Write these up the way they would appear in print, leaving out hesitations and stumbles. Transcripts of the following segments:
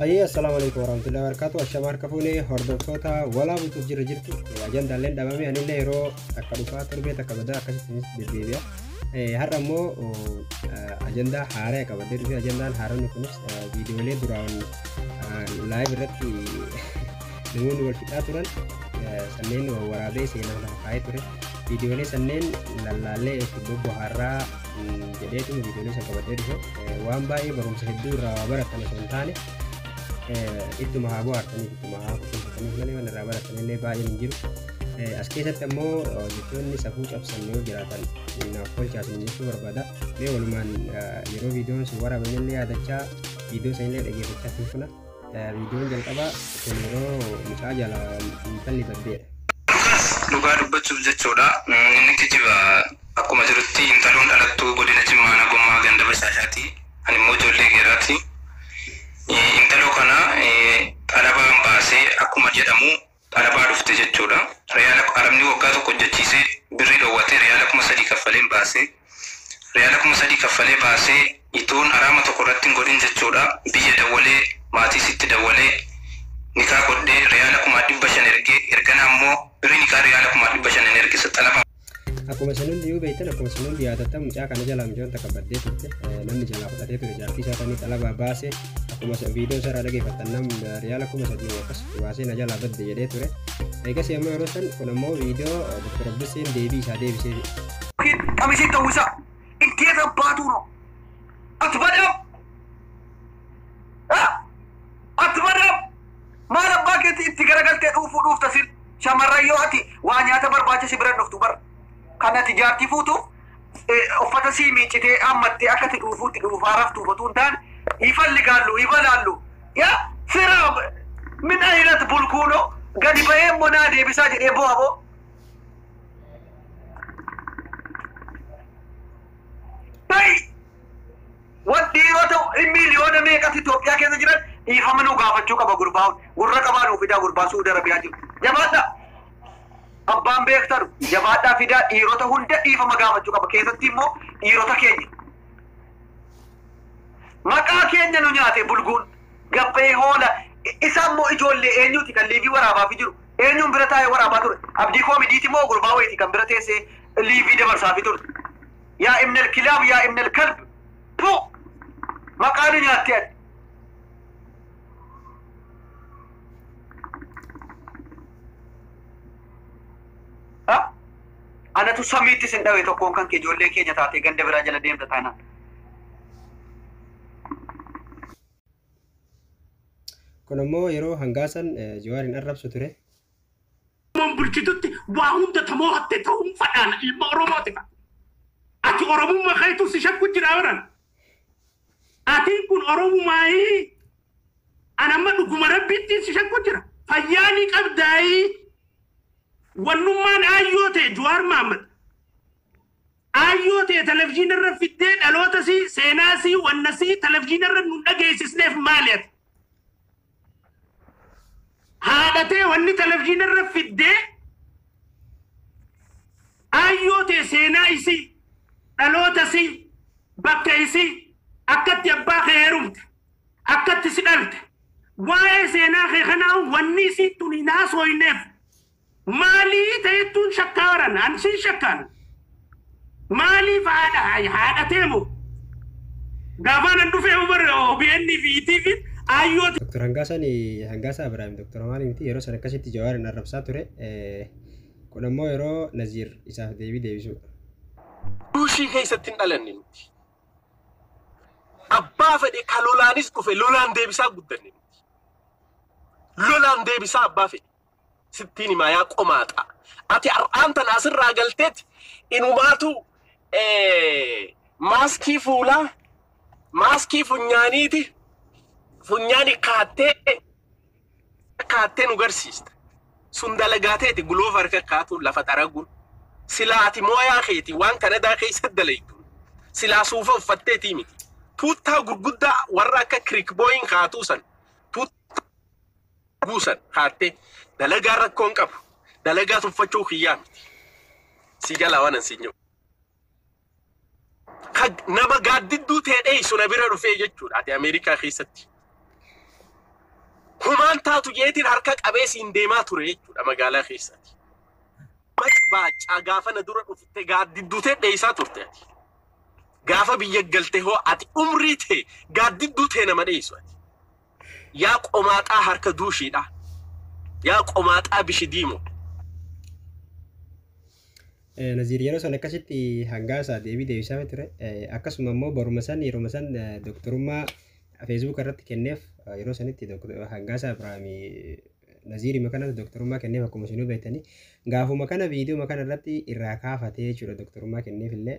Assalamualaikum warahmatullahi wabarakatuh. Ashamar kafune hordoftoota walaa butuuf jirtu ajandaaleen dhabame anillee yeroo akka dhufaa torbee takka badaa akkasitti deddeebi'a. Har'a immoo ajandaa haaraa qabadee dhufe. Ajandaan haaraan kunis viidiyoolee duraan laayif irratti namoonni wal fixaa turan sanneen waraabee seenaa lafa kaa'ee ture. Viidiyoolee sanneen lallaallee itti bobba'arraa jedheetu viidiyoolee san qabadee dhufe. Waan baay'ee barumsa hedduu irraa baratan osoo hin taane ittuma haa bohaartaniif ittuma haa kutuunfataniif malee waan irraa baratanillee baay'een hin jiru. As keessatti ammoo jechoonni safuu cabsan yoo jiraatan naaf kolchaasan jechuu barbaada. Mee walumaan yeroo viidiyoon sun waraabamillee yaadachaa viidiyoo sanillee dhaggeeffachaa turfuna. Viidiyoon jalqabaa kun yeroo mucaa jala intalli baddeedha. Dhugaa dubbachuuf jechuudha. Inni kijiba akkuma jirutti intaloon dhalattuu godina Jimmaa Gommaa ganda Bashaashaati. Ani immoo ijoollee geeraati. Intaloo kana xalabaan baasee akkuma jedhamu xalabaa dhufte jechuudha. Riyaala arabni waggaa tokko hojjechiisee birrii dhoowwatee riyaala 3,000 kaffaleen baasee riyaala 3,000 kaffalee baasee itoon araama tokko irratti hin godhin jechuudha. Biyya dawwalee maatii sitti dawwalee nikaa godhee riyaala 500 ergee ergana ammoo birrii nikaa riyaala 500 ergisa xalabaa. Akkuma sanuun dhiyoo beektan akkuma sanuun dhiyaatatan mucaa kana jalaa mucaan takka baddee turte. Namni jalaa fudhatee ture jaartii isaa tanii xalabaa baasee akkuma viidiyoo isaa irraa dhaggeeffattan namni riyaala 3,000 akkas baasee na jalaa badde jedhee ture. Eegas yommuu yeroo san kun ammoo viidiyoo Dr. Abduseen deebii isaa deebisee. Qamisii ta'uu isaa ittiin abbaatu no. Ati badhaaf! Ati badhaaf! Maal abbaa keetti itti garagaltee dhuufta sin shamarran yoo ati waa nyaata barbaachisi bira dhuftu bara. Kanatti jaartii fuutuuf uffata sii miicitee ammattee akkati dhuufuutti dhuufaa raftuuf otoo hin taane ifalli gaallu ifa laallu yaa sira min ayinat bulkuuno gadi ba'ee immoo naa deebisaa jedhee bu'a boo. Wanti yoo ta'u miliyoona meeqatti Itoophiyaa keessa jiran dhiifama nuu gaafachuu qaba gurbaa'uun gurra qabaa nuu fidaa gurbaa Suudi Arabiyaa jiru. Jabaadha. Abbaan beektaru jabaadhaa fidaa dhiirota hunda dhiifama gaafachuu qaba. Keessatti immoo dhiirota keenya. Maqaa keenya nu nyaate bulguun gabbee hoola isa immoo ijoollee eenyuuti kan liivii waraabaa fi jiru. Eenyuun bira taa'ee waraabaa ture. Abdii koomidiiti moo gurbaa wayiiti kan bira teessee liivii dabarsaa fi ture. Yaa ibnal kilaab yaa ibnal kalb. Puu maqaa nu nyaatte ati. Anatu samiitti sin dhawe tokkoon kan kee ijoollee keenya taatee ganda biraa jala deemta taanaan. Kun ammoo yeroo hangaasan Jawaarin arrabsu ture. Mon bulchitutti waa hunda tamoo hatte ta'uun fadhaan ilma Oromooti. Ati Oromummaa kaytu si shakku jira waran. Atiin kun Oromummaa anamma dhuguma rabbiitti si shakku jira. Fayyaanii qabdaayii. Wannummaan ayyoote Jawaar Mohaammed ayyoote televiziyoona irra fiddee dhaloota si seenaa si wanna si televiziyoona irra nu dhageessisneef maaliif haadhatee wanni televiziyoona irra fiddee ayyoote seenaa isi dhaloota si bakka isi akkatti abbaa kee heerumte akkatti si dhalte waa'ee seenaa kee kanaa wanni si tuni naasooyneef Mali tayetun shakaran ansin shakan Mali hada temu Gavana ndufe uber OBN TV ayo Dr. Hangasa Ibrahim Dr. Mali miti yeroo sana akkasitti Jawaarin arrabsaa ture. Kun ammoo yeroo Naziir isaaf deebisu. Bushii keessatti hin dhalanne nuti. Abbaa fedhe ka lolaanis dhufe lolaan deebisaa guddanne nuti. Lolaan deebisaa abbaa fedhe. Sittini maya qomaata. Ati ar'aantan asirraa galteet inumaatu maaskii funyaaniiti funyaani kaattee nu garsiista. Sun dalagaateeti guloof harka kaatu lafa xaraguun. Silaa ati mooyaa keeti waan Kanadaa keessa dalaytu. Silaa suufa uffatteetii miti. Tuuttaa gurguddaa warra akka kirikbooyin kaatuu san. Buusan kaattee. Dalagaa rakkoon qabu. Dalagaa tuffachuu kiyyaa miti. Si jala waan ansiinyu. Nama gaaddidduu ta'ee suna bira dhufee jechuudha. Ati Ameerikaa keessatti. Humaan taatu jeetiin harka qabee siin deemaa ture jechuudha magaalaa keessatti. Baacaa gaafa na dura dhufte gaaddiddutee dheessaa turte ati. Gaafa biyya galte hoo ati umrii ta'e gaaddiddutee nama dheessu ati. Yaa qomaaxaa harka duushiidha. Yaa qomaaxaa bishi diimu. Naziir yeroo san akkasitti hangaasaa deebisaa ture. Akkasuma immoo baruma san yeroo san doktorummaa Facebook irratti kenneef yeroo sanitti hangaasaa Ibraahimii Naziir makana doktorummaa kenneef akkuma isin beektanii gaafuma kana viidiyoo makana irratti irraa kaafatee jechuudha doktorummaa kenneef illee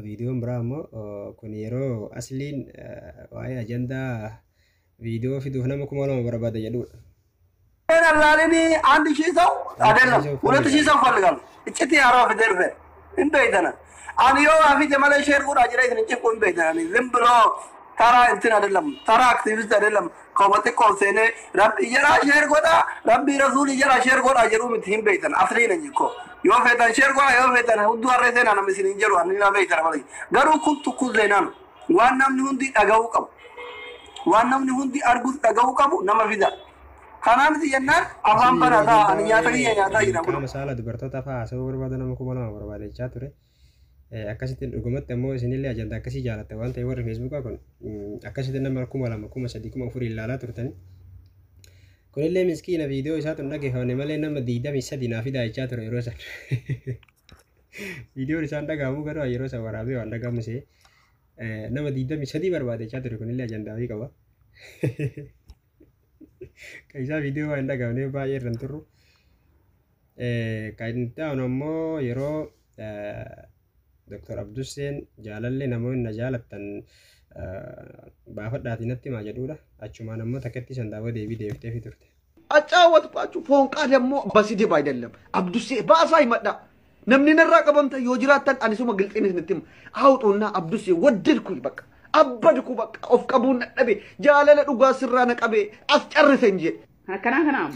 viidiyoon biraa immoo kun yeroo asliin waa'ee ajandaa viidiyoo fiduuf nama 2,000 barbaada jedhudha. ላልኒ አንድ ሺህ ሰው አይደለም 2,000 ሰው ፈልጋሉ እጭት ያራው ፍደርፈ እንበይተና አንዮ አፊ ጀማለ ሼር ጉድ አጅራይት እንጭ ቆም በይተና ዝም ብሎ ተራ እንትን አይደለም ተራ አክቲቪስት አይደለም ኮመት ኮንሰነ ረብ ይራ ሼር ጎዳ ረብ ረሱል ይራ ሼር ጎዳ አጅሩ ምትም በይተና አፍሪ ነኝ እኮ ዮ ፈታን ሼር ጎዳ ዮ ፈታን ሁዱ አረሰና ነው መስል እንጀሩ አንና በይተና ማለት ገሩ ኩንቱ ኩዘና ነው ዋናም ንሁንዲ ዳጋው ቀቡ ዋናም ንሁንዲ አርጉት ዳጋው ቀቡ ነመፊዳ kanamti yennan afan barata aniyata kiyyaata jira kun masala dubartoota fa'aa asoo barbaada nama 2,000 barbaadachaa ture akkasitti dhugumatti ammoo isinillee ajandaa akkasii jaalatte waan ta'eef warri feesbuukaa kun akkasitti nama 2,000 3,000 4,000 ilaalaa turtani kunillee miskiina viidiyoo isaa tun dhaggeeffamne malee nama 23 naaf daa'ichaa ture yeroo san viidiyoon isaan dhagahamuu garuu yeroo san waraabee waan dhagahamusee nama 23 barbaadachaa ture kunillee ajandaa fi qaba Kaisa video waan dhagahamne baay'ee irraan turru kan ta'an ammoo yeroo Dr. Abdusseen jaalallee namoonni na jaalattan baafadhaatii natti maa jedhudha achumaan ammoo takkatti sandaawwa deebiftee fi turte አጫወትኳችሁ ፎንቃ ደግሞ በስድብ አይደለም አብዱሴ ባሳ ይመጣ namni narraa qabamta yoo jiraattan ani suma gilxinis nittim hawxuuna abduሴ ወደድኩኝ በቃ አበድኩ በቃ ኦፍ ቀቡን ነደበ ጃለለ ዱጋ ስራ ነቀበ አስጨርሰኝ እንጂ ከናሙ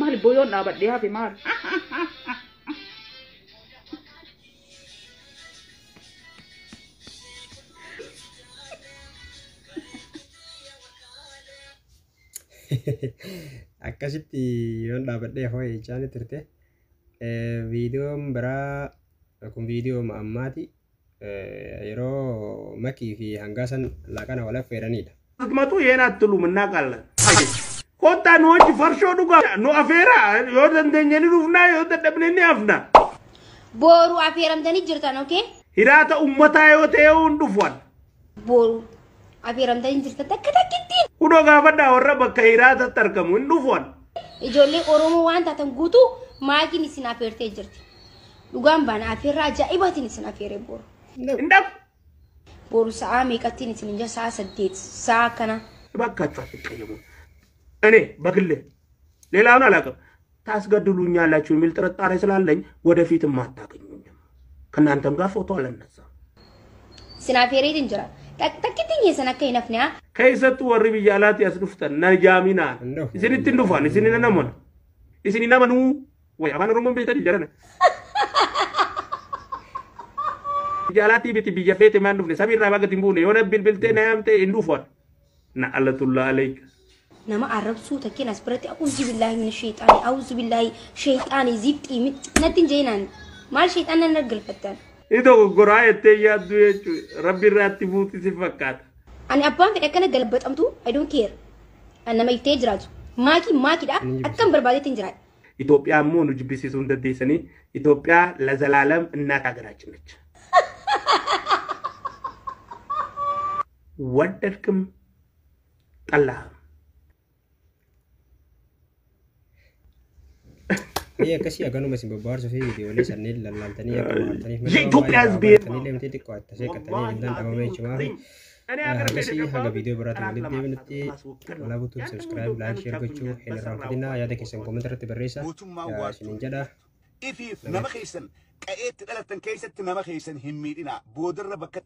ማል ቦዮና በዲያ ቢማር akkasitti yoon dhaabadhee hoo jechaani turte viidiyoon biraa kun viidiyoo ammaati yeroo makii fi hangaasan laaqana wal affeeranidha. Matu yena atlum እናቃለን ኮታ ኖች ፈርሾ ዱጋ ኖ አፌራ yoo dandeenyani dhufna yoo dadhabneni afna boru aferamtani jirtan okay hirata ummata yoo ta'e hundufwan boru aferamtani jirtan takkatakkitti udo gaafadha warra bakka hirata tarkamu hundufwan ijoollee oromoo waan taatan guutuu maakiin isin afeertee jirti dhugaan baana aferra ajaa'ibatiin isin afeeree boru indaf boru sa'a meeqattiin isin inja sa'a 8 sa'a kana bakkaችሁ አትቀየሙ እኔ በግሌ ሌላውን አላውቅም ታስገድሉኛላችሁ የሚል ጥርጣሬ ስላለኝ ወደፊትም አታገኙኝም ከናንተም ጋር ፎቶ አለነሳ ስናፌሬት እንጀራ takkitin yesan akka hinafnaa ከይሰጡ ወሪ ብያላት ያስዱፍተን ነጃሚና እስኒት እንዱፋን እስኒ ነመን እስኒ ነመኑ ወይ አባን ሮሞን ቤተ ይጀረነ ጃላቲ ቢቲ ቢጀፌት ማን ዱፍነ ሰቢራ ባገት ኢምቡነ የሆነ ቢልቢልቴ ናያምቴ እንዱፋን ነአለቱላ አለይክ nama arabsu takin asbarati a'udhu billahi minash shaitani a'udhu billahi shaitani zibti natin jeenan mal shaitan nan galfatan ido goraayete yaadu yechu rabbi raatti buuti sifakkat ani abbaan fedhe kana galbatamtu I don't care anama ittee jiraatu maakida akkam barbaadeetiin jiraat ኢትዮጵያ ሞኑ ጅቢሲሱ እንደደሰኒ ኢትዮጵያ ለዘላለም እናት ሀገራችን ነች ወደድክም ጠላ Iya kasih agak nu masih bebar so video ini sanil lalantani ya kamartani Ethiopia is being tani lemti tik kuat saya katanya dan agama cuma kasih agak video berat ini dia nanti malah butuh subscribe like share gocu hele rafatina ya dek kisah komentar tiberisa ya sinin jada if nama khisan qaeet dhalatan kaysat nama khisan himidina boodar bakat